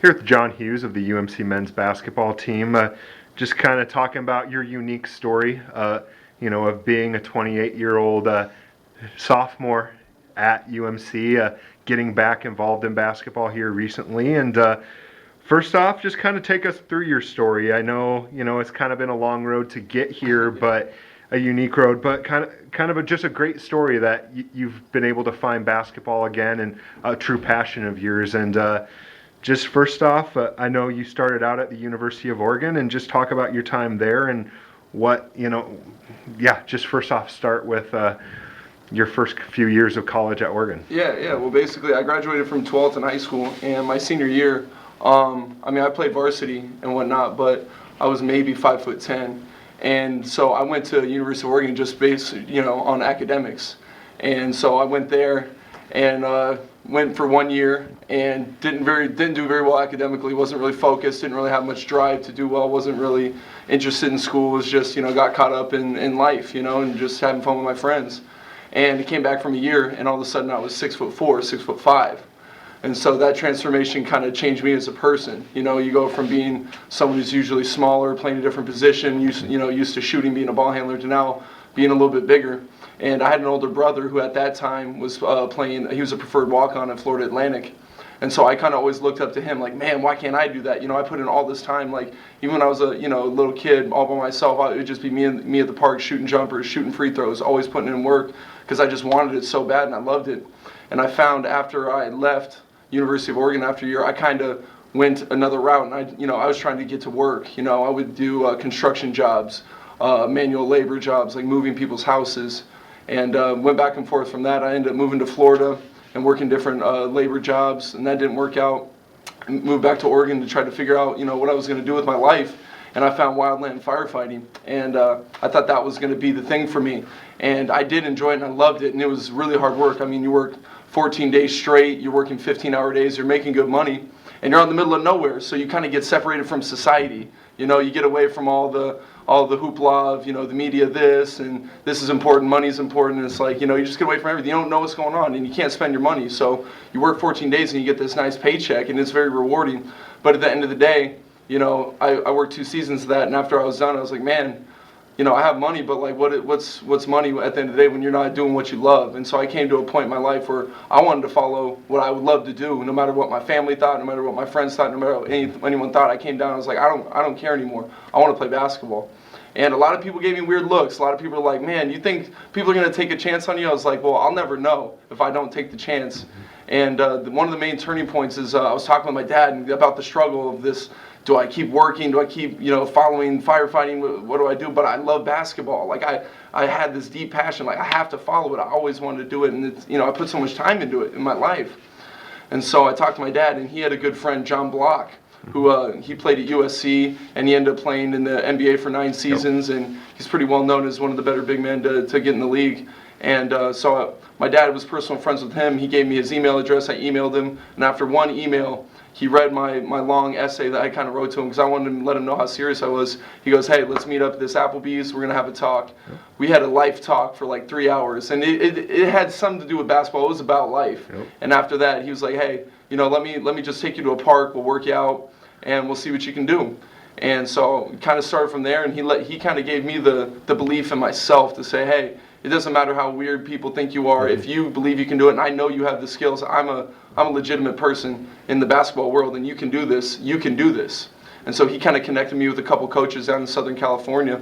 Here with John Hughes of the UMC men's basketball team, just kind of talking about your unique story, of being a 28-year-old sophomore at UMC, getting back involved in basketball here recently. And first off, just kind of take us through your story. I know, it's kind of been a long road to get here, but a unique road, but just a great story that you've been able to find basketball again and a true passion of yours. And just first off, I know you started out at the University of Oregon, and just talk about your time there and what, just first off, start with your first few years of college at Oregon. Yeah. Well, basically, I graduated from 12th in high school, and my senior year, I played varsity and whatnot, but I was maybe 5'10", and so I went to University of Oregon just based, on academics, and so I went there and went for 1 year and didn't do very well academically. Wasn't really focused. Didn't really have much drive to do well. Wasn't really interested in school. Was just got caught up in life, and just having fun with my friends. And I came back from a year, and all of a sudden I was 6'4", 6'5". And so that transformation kind of changed me as a person. You go from being someone who's usually smaller, playing a different position, used to shooting, being a ball handler, to now being a little bit bigger. And I had an older brother who at that time was playing, he was a preferred walk-on at Florida Atlantic. And so I kind of always looked up to him like, man, why can't I do that? I put in all this time, like even when I was a little kid all by myself, it would just be me at the park shooting jumpers, shooting free throws, always putting in work because I just wanted it so bad and I loved it. And I found after I left University of Oregon after a year, I kind of went another route, and I was trying to get to work. I would do construction jobs, manual labor jobs, like moving people's houses. And went back and forth from that. I ended up moving to Florida and working different labor jobs, and that didn't work out. Moved back to Oregon to try to figure out, what I was going to do with my life. And I found wildland firefighting, and I thought that was going to be the thing for me. And I did enjoy it, and I loved it, and it was really hard work. You work 14 days straight, you're working 15-hour days, you're making good money, and you're out in the middle of nowhere, so you kind of get separated from society. You get away from all the hoopla of, the media this, and this is important, money's important, and it's like, you just get away from everything. You don't know what's going on, and you can't spend your money. So you work 14 days and you get this nice paycheck, and it's very rewarding. But at the end of the day, I worked 2 seasons of that, and after I was done, I was like, man, I have money, but like, what's money at the end of the day when you're not doing what you love? And so I came to a point in my life where I wanted to follow what I would love to do, no matter what my family thought, no matter what my friends thought, no matter what anyone thought. I came down, I was like, I don't care anymore. I want to play basketball. And a lot of people gave me weird looks. A lot of people are like, man, you think people are going to take a chance on you? I was like, well, I'll never know if I don't take the chance. And one of the main turning points is I was talking with my dad about the struggle of this. Do I keep working? Do I keep, following firefighting? What do I do? But I love basketball. Like I had this deep passion. Like I have to follow it. I always wanted to do it. And it's, I put so much time into it in my life. And so I talked to my dad, and he had a good friend, John Block, who he played at USC, and he ended up playing in the NBA for 9 seasons, and he's pretty well known as one of the better big men to get in the league. And so my dad was personal friends with him. He gave me his email address. I emailed him, and after one email, he read my long essay that I kind of wrote to him because I wanted to let him know how serious I was. He goes, hey, let's meet up at this Applebee's. We're going to have a talk. Yep. We had a life talk for like 3 hours, and it had something to do with basketball. It was about life. Yep. And after that, he was like, hey, let me just take you to a park. We'll work you out, and we'll see what you can do. And so it kind of started from there, and he kind of gave me the belief in myself to say, hey, it doesn't matter how weird people think you are. If you believe you can do it, and I know you have the skills, I'm a legitimate person in the basketball world, and you can do this. You can do this. And so he kind of connected me with a couple coaches down in Southern California,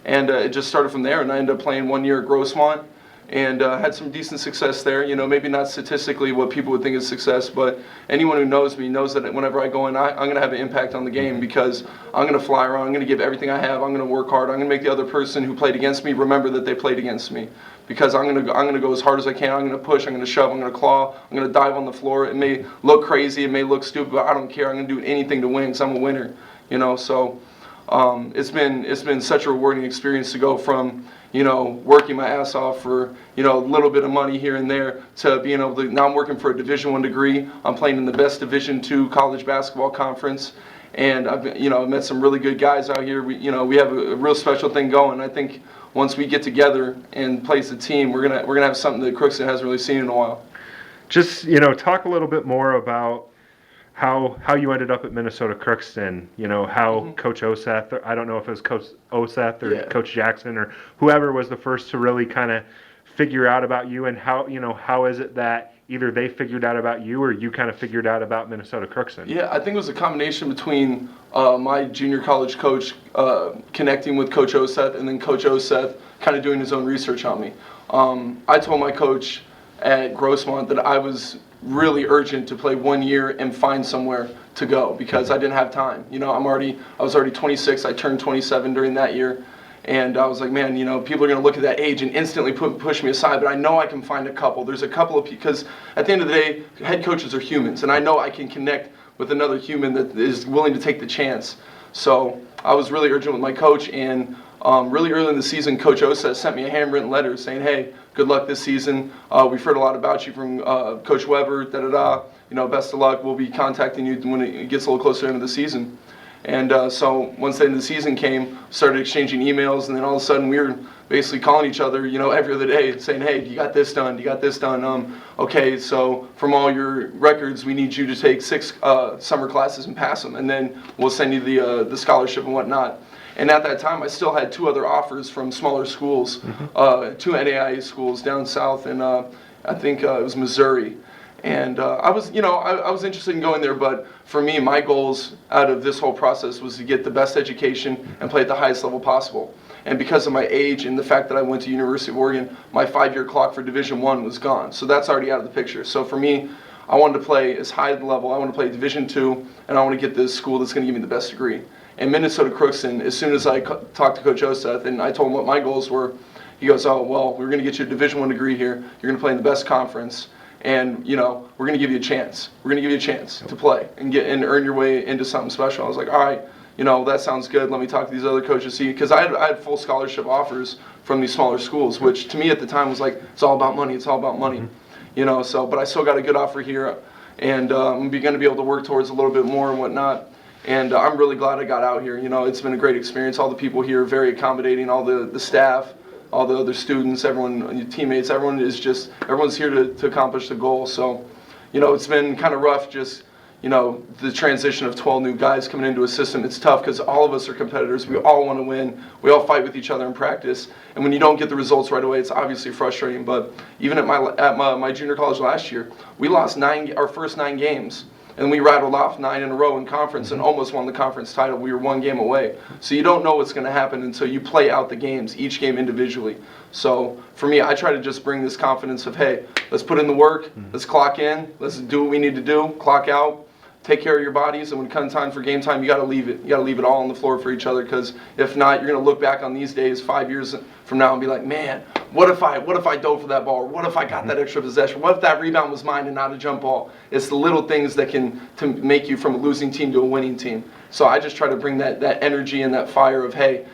and it just started from there. And I ended up playing 1 year at Grossmont, and had some decent success there. Maybe not statistically what people would think is success, but anyone who knows me knows that whenever I go in, I'm going to have an impact on the game because I'm going to fly around, I'm going to give everything I have, I'm going to work hard, I'm going to make the other person who played against me remember that they played against me, because I'm going to go as hard as I can, I'm going to push, I'm going to shove, I'm going to claw, I'm going to dive on the floor. It may look crazy, it may look stupid, but I don't care. I'm going to do anything to win because I'm a winner. So it's been such a rewarding experience to go from working my ass off for a little bit of money here and there to being able to, now I'm working for a Division I degree. I'm playing in the best Division II college basketball conference, and I've met some really good guys out here. We have a real special thing going. I think once we get together and play as a team, we're gonna have something that Crookston hasn't really seen in a while. Just talk a little bit more about how you ended up at Minnesota Crookston, how Coach Oseth, or I don't know if it was Coach Oseth or Yeah. Coach Jackson or whoever was the first to really kind of figure out about you, and how is it that either they figured out about you or you kind of figured out about Minnesota Crookston? Yeah, I think it was a combination between my junior college coach connecting with Coach Oseth, and then Coach Oseth kind of doing his own research on me. I told my coach at Grossmont that I was really urgent to play 1 year and find somewhere to go because I didn't have time. I was already 26. I turned 27 during that year. And I was like, man, people are going to look at that age and instantly push me aside, but I know I can find a couple. There's a couple of, because at the end of the day, head coaches are humans, and I know I can connect with another human that is willing to take the chance. So I was really urgent with my coach, and really early in the season, Coach Osa sent me a handwritten letter saying, hey, good luck this season. We've heard a lot about you from Coach Weber, best of luck. We'll be contacting you when it gets a little closer into the season. And so once the end of the season came, started exchanging emails, and then all of a sudden we were basically calling each other, every other day, saying, hey, you got this done? You got this done? Okay, so from all your records, we need you to take 6 summer classes and pass them, and then we'll send you the scholarship and whatnot. And at that time, I still had 2 other offers from smaller schools, 2 NAIA schools down south, and I think it was Missouri. And I was interested in going there, but for me, my goals out of this whole process was to get the best education and play at the highest level possible. And because of my age and the fact that I went to University of Oregon, my 5-year clock for Division I was gone. So that's already out of the picture. So for me, I wanted to play as high level. I want to play Division II, and I want to get this school that's going to give me the best degree. And Minnesota Crookston, as soon as I talked to Coach Oseth and I told him what my goals were, he goes, oh, well, we're going to get you a Division I degree here. You're going to play in the best conference. And we're going to give you a chance. We're going to give you a chance to play and earn your way into something special. I was like, all right, that sounds good. Let me talk to these other coaches, see, because I had full scholarship offers from these smaller schools, which to me at the time was like, it's all about money. It's all about money, but I still got a good offer here, and I'm going to be able to work towards a little bit more and whatnot. And I'm really glad I got out here. It's been a great experience. All the people here are very accommodating. All the staff, all the other students, everyone, your teammates, everyone's here to accomplish the goal. So, it's been kind of rough just, the transition of 12 new guys coming into a system. It's tough because all of us are competitors. We all want to win. We all fight with each other in practice. And when you don't get the results right away, it's obviously frustrating. But even at my junior college last year, we lost our first 9 games. And we rattled off 9 in a row in conference and almost won the conference title. We were 1 game away. So you don't know what's going to happen until you play out the games, each game individually. So for me, I try to just bring this confidence of, hey, let's put in the work, let's clock in, let's do what we need to do, clock out, take care of your bodies, and when it comes time for game time, you got to leave it. You got to leave it all on the floor for each other, because if not, you're going to look back on these days 5 years from now and be like, man, what if I dove for that ball? Or what if I got that extra possession? What if that rebound was mine and not a jump ball? It's the little things that can to make you from a losing team to a winning team. So I just try to bring that energy and that fire of, hey,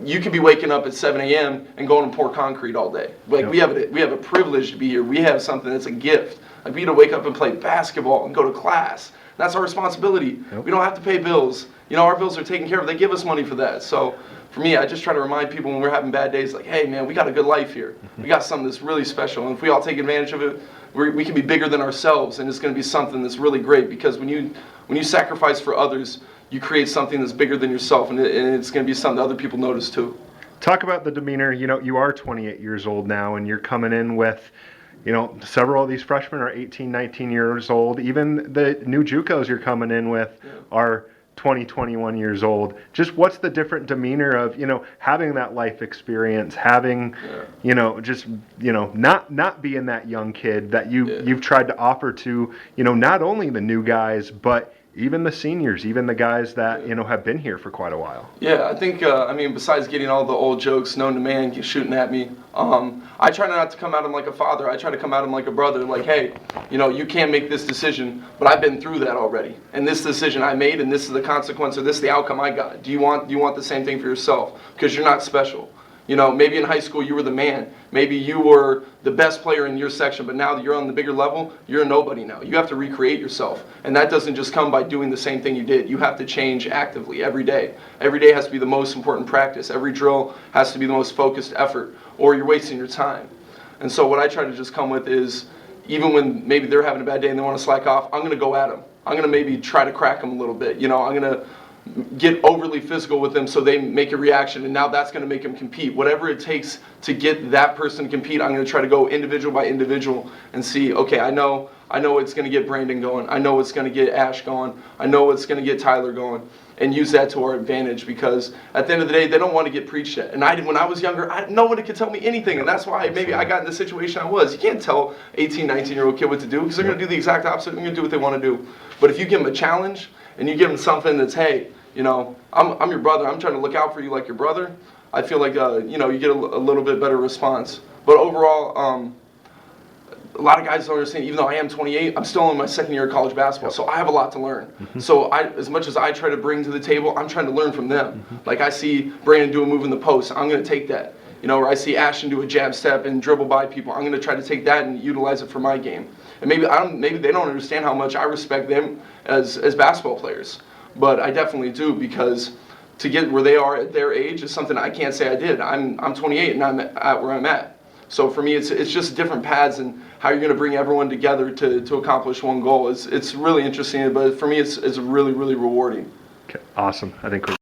you could be waking up at 7 a.m. and going to pour concrete all day. Like, we have a privilege to be here. We have something that's a gift. Like, we get to wake up and play basketball and go to class. That's our responsibility. Yep. We don't have to pay bills. Our bills are taken care of. They give us money for that. So for me, I just try to remind people when we're having bad days, like, hey, man, we got a good life here. We got something that's really special. And if we all take advantage of it, we can be bigger than ourselves, and it's going to be something that's really great, because when you sacrifice for others, you create something that's bigger than yourself, and it's going to be something that other people notice too. Talk about the demeanor. You are 28 years old now, and you're coming in with, several of these freshmen are 18, 19 years old. Even the new JUCOs you're coming in with are 20, 21 years old. Just what's the different demeanor of, having that life experience, having, not being that young kid that you've tried to offer to, not only the new guys, but even the seniors, even the guys that, have been here for quite a while. Yeah, I think, besides getting all the old jokes known to man shooting at me, I try not to come at him like a father. I try to come at him like a brother. Like, hey, you can't make this decision, but I've been through that already. And this decision I made, and this is the consequence, or this is the outcome I got. Do you want the same thing for yourself? Because you're not special. Maybe in high school you were the man. Maybe you were the best player in your section, but now that you're on the bigger level, you're a nobody now. You have to recreate yourself. And that doesn't just come by doing the same thing you did. You have to change actively every day. Every day has to be the most important practice. Every drill has to be the most focused effort, or you're wasting your time. And so what I try to just come with is, even when maybe they're having a bad day and they want to slack off, I'm going to go at them. I'm gonna maybe try to crack them a little bit. You know, I'm gonna get overly physical with them so they make a reaction, and now that's going to make them compete. Whatever it takes to get that person to compete, I'm going to try to go individual by individual and see, okay, I know it's going to get Brandon going. I know it's going to get Ash going. I know it's going to get Tyler going, and use that to our advantage, because at the end of the day, they don't want to get preached at. And when I was younger, no one could tell me anything, and that's why maybe I got in the situation I was. You can't tell 18, 19-year-old kid what to do, because they're going to do the exact opposite. They're going to do what they want to do. But if you give them a challenge and you give them something that's, hey, you know, I'm your brother. I'm trying to look out for you like your brother. I feel like, you know, you get a little bit better response. But overall, a lot of guys don't understand, even though I am 28, I'm still in my second year of college basketball, so I have a lot to learn. So as much as I try to bring to the table, I'm trying to learn from them. Like I see Brandon do a move in the post, I'm going to take that. You know, or I see Ashton do a jab step and dribble by people, I'm going to try to take that and utilize it for my game. And maybe they don't understand how much I respect them as basketball players. But I definitely do, because to get where they are at their age is something I can't say I did. I'm 28 and I'm at where I'm at. So for me, it's just different paths and how you're going to bring everyone together to accomplish one goal. It's really interesting, but for me, it's really, really rewarding. Okay, awesome. I think we're